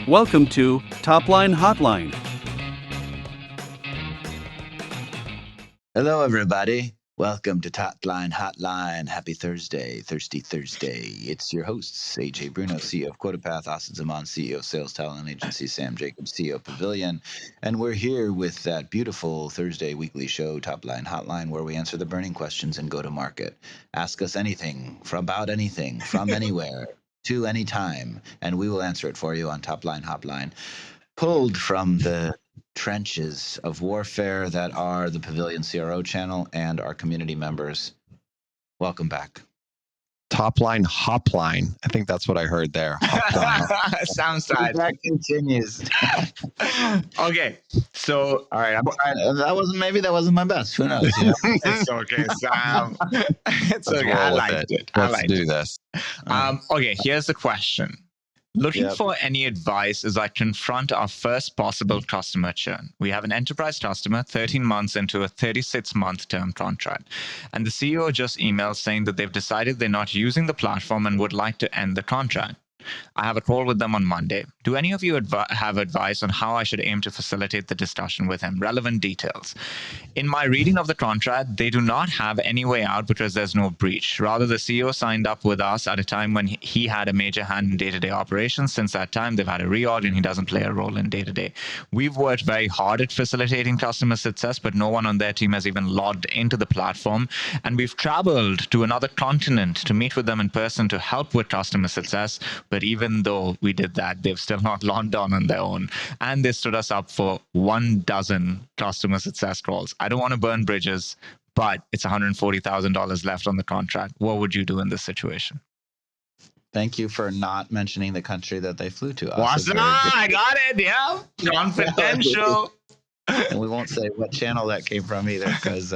Welcome to TOPLINE HOTLINE. Hello, everybody. Welcome to TOPLINE HOTLINE. Happy Thursday, Thirsty Thursday. It's your hosts, AJ Bruno, CEO of QuotaPath, Asad Zaman, CEO of Sales Talent Agency, Sam Jacobs, CEO of Pavilion. And we're here with that beautiful Thursday weekly show, TOPLINE HOTLINE, where we answer the burning questions and go to market. Ask us anything, about anything, from anywhere, to any time, and we will answer it for you on TOPLINE HOTLINE. Pulled from the trenches of warfare that are the Pavilion CRO channel and our community members. Welcome back. TOPLINE HOTLINE. I think that's what I heard there. Sounds tight. That continues. Okay, so All right, that wasn't my best. Who knows? You know? it's okay, Sam. It's okay. I liked it. Let's do this. Okay, here's the question. Looking Yep. for any advice as I confront our first possible customer churn. We have an enterprise customer 13 months into a 36-month term contract. And the CEO just emailed saying that they've decided they're not using the platform and would like to end the contract. I have a call with them on Monday. Do any of you have advice on how I should aim to facilitate the discussion with him? Relevant details. In my reading of the contract, they do not have any way out because there's no breach. Rather, the CEO signed up with us at a time when he had a major hand in day-to-day operations. Since that time, they've had a reorg and he doesn't play a role in day-to-day. We've worked very hard at facilitating customer success, but no one on their team has even logged into the platform. And we've traveled to another continent to meet with them in person to help with customer success. But even though we did that, they've still not logged on their own. And they stood us up for 12 customer success calls. I don't want to burn bridges, but it's $140,000 left on the contract. What would you do in this situation? Thank you for not mentioning the country that they flew to. I got it. Yeah. Confidential. And we won't say what channel that came from either, because...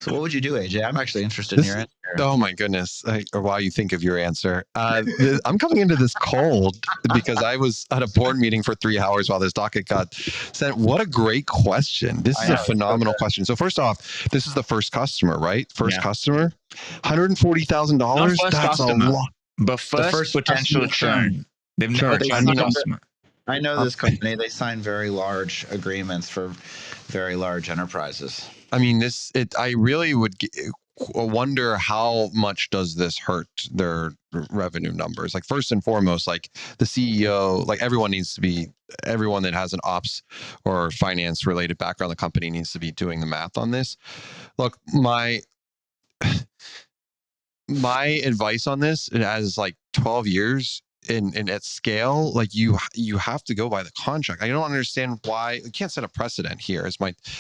So what would you do, AJ? I'm actually interested in your answer. Oh my goodness. Or while you think of your answer. I'm coming into this cold because I was at a board meeting for 3 hours while this docket got sent. What a great question. This is a phenomenal question. So first off, this is the first customer, right? First customer, $140,000. That's a lot. But first potential churn. They've never churned a customer. I know this company. They sign very large agreements for very large enterprises. I mean, I really would wonder how much does this hurt their revenue numbers? Like, first and foremost, like the CEO, like everyone that has an ops or finance related background in the company needs to be doing the math on this. Look, my advice on this, it has like 12 years in at scale, like you have to go by the contract. I don't understand why you can't set a precedent here.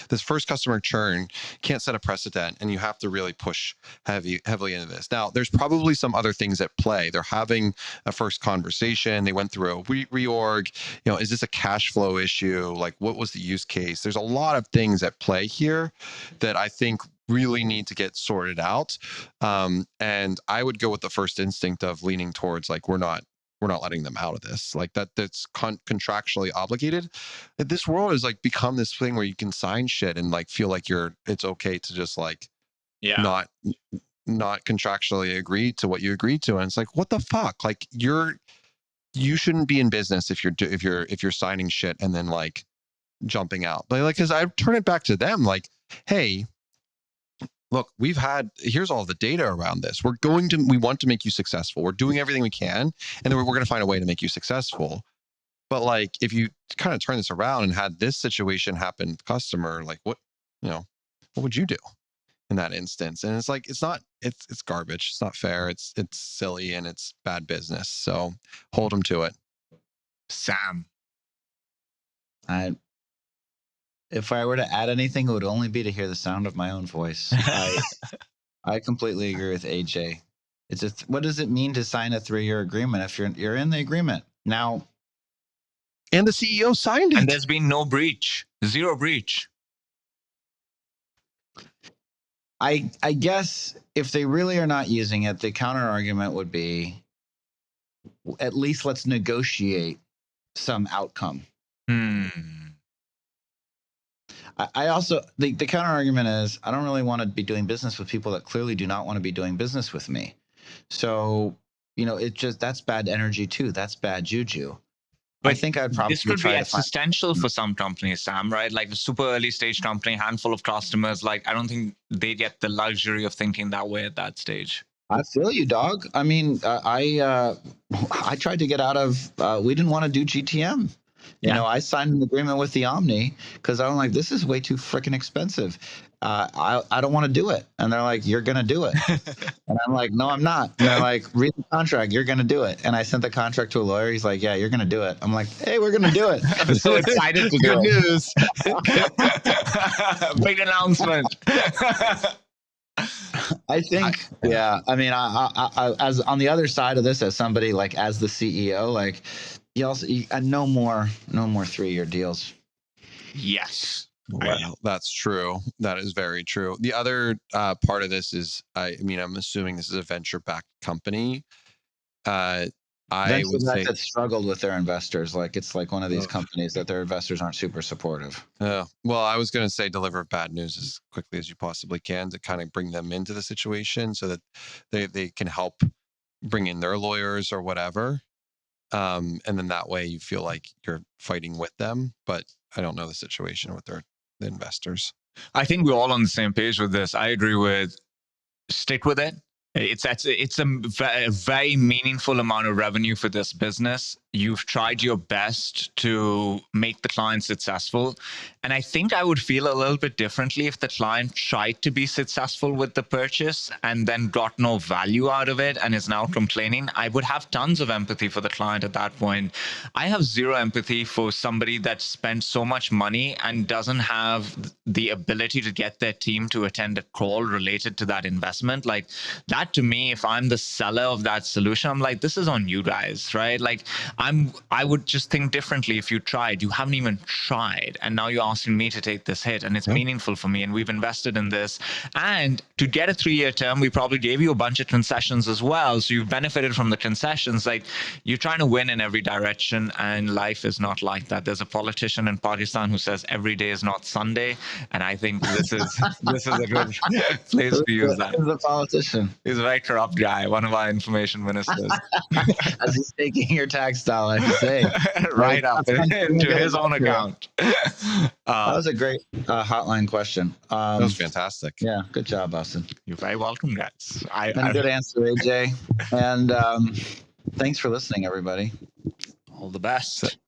This first customer churn can't set a precedent, and you have to really push heavily into this. Now, there's probably some other things at play. They're having a first conversation. They went through a reorg. You know, is this a cash flow issue? Like, what was the use case? There's a lot of things at play here that I think really need to get sorted out. And I would go with the first instinct of leaning towards like, we're not letting them out of this. Like that's contractually obligated. This world has like become this thing where you can sign shit and like feel like it's okay to just like not contractually agree to what you agreed to. And it's like, what the fuck? Like you shouldn't be in business if you're signing shit and then like jumping out. But like, cause I turn it back to them like, hey, look, here's all the data around this. We want to make you successful. We're doing everything we can, and then we're going to find a way to make you successful. But like, if you kind of turn this around and had this situation happen, customer, like what would you do in that instance? And it's like, it's garbage. It's not fair. It's silly and it's bad business. So hold them to it. Sam. If I were to add anything, it would only be to hear the sound of my own voice. I completely agree with AJ. What does it mean to sign a 3-year agreement if you're in the agreement now? And the CEO signed it. And there's been no breach, zero breach. I guess if they really are not using it, the counter argument would be, at least let's negotiate some outcome. I also, the counter argument is, I don't really want to be doing business with people that clearly do not want to be doing business with me. So, that's bad energy too. That's bad juju. I But think I'd probably this could be try to find. existential for some companies, Sam, right? Like a super early stage company, handful of customers. Like, I don't think they get the luxury of thinking that way at that stage. I feel you, dog. I mean, I tried to get out of. We didn't want to do GTM. You Yeah. know, I signed an agreement with the Omni because I'm like, this is way too freaking expensive. I don't want to do it. And they're like, you're gonna do it. And I'm like, no, I'm not. And they're like, read the contract. You're gonna do it. And I sent the contract to a lawyer. He's like, yeah, you're gonna do it. I'm like, hey, we're gonna do it. I'm so excited to do Good it. news. Big announcement. I think, yeah. I mean, I as on the other side of this, as somebody like as the CEO, like no more 3-year deals. Yes. Well, that's true. That is very true. The other part of this is, I mean, I'm assuming this is a venture-backed company. I would say That struggled with their investors. Like it's like one of these companies that their investors aren't super supportive. well, I was going to say deliver bad news as quickly as you possibly can to kind of bring them into the situation so that they can help bring in their lawyers or whatever. And then that way you feel like you're fighting with them, but I don't know the situation with the investors. I think we're all on the same page with this. I agree with stick with it. It's a very meaningful amount of revenue for this business. You've tried your best to make the client successful. And I think I would feel a little bit differently if the client tried to be successful with the purchase and then got no value out of it and is now complaining. I would have tons of empathy for the client at that point. I have zero empathy for somebody that spent so much money and doesn't have the ability to get their team to attend a call related to that investment. Like that to me, if I'm the seller of that solution, I'm like, this is on you guys, right? Like I would just think differently if you tried. You haven't even tried. And now you're asking me to take this hit. And it's meaningful for me. And we've invested in this. And to get a 3-year term, we probably gave you a bunch of concessions as well. So you've benefited from the concessions. Like you're trying to win in every direction. And life is not like that. There's a politician in Pakistan who says every day is not Sunday. And I think this is a good place to use that. He's a politician. He's a very corrupt guy, one of our information ministers. As he's taking your tax dollar, I say. Right up into his own account. That was a great hotline question. That was fantastic. Yeah, good job, Austin. You're very welcome, guys. Good answer, AJ. And thanks for listening, everybody. All the best.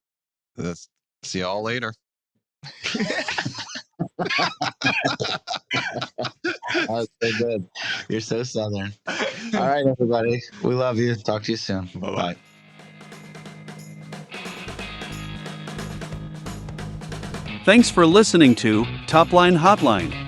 See y'all later. That was so good. You're so Southern. All right, everybody. We love you. Talk to you soon. Bye-bye. Bye. Thanks for listening to Topline Hotline.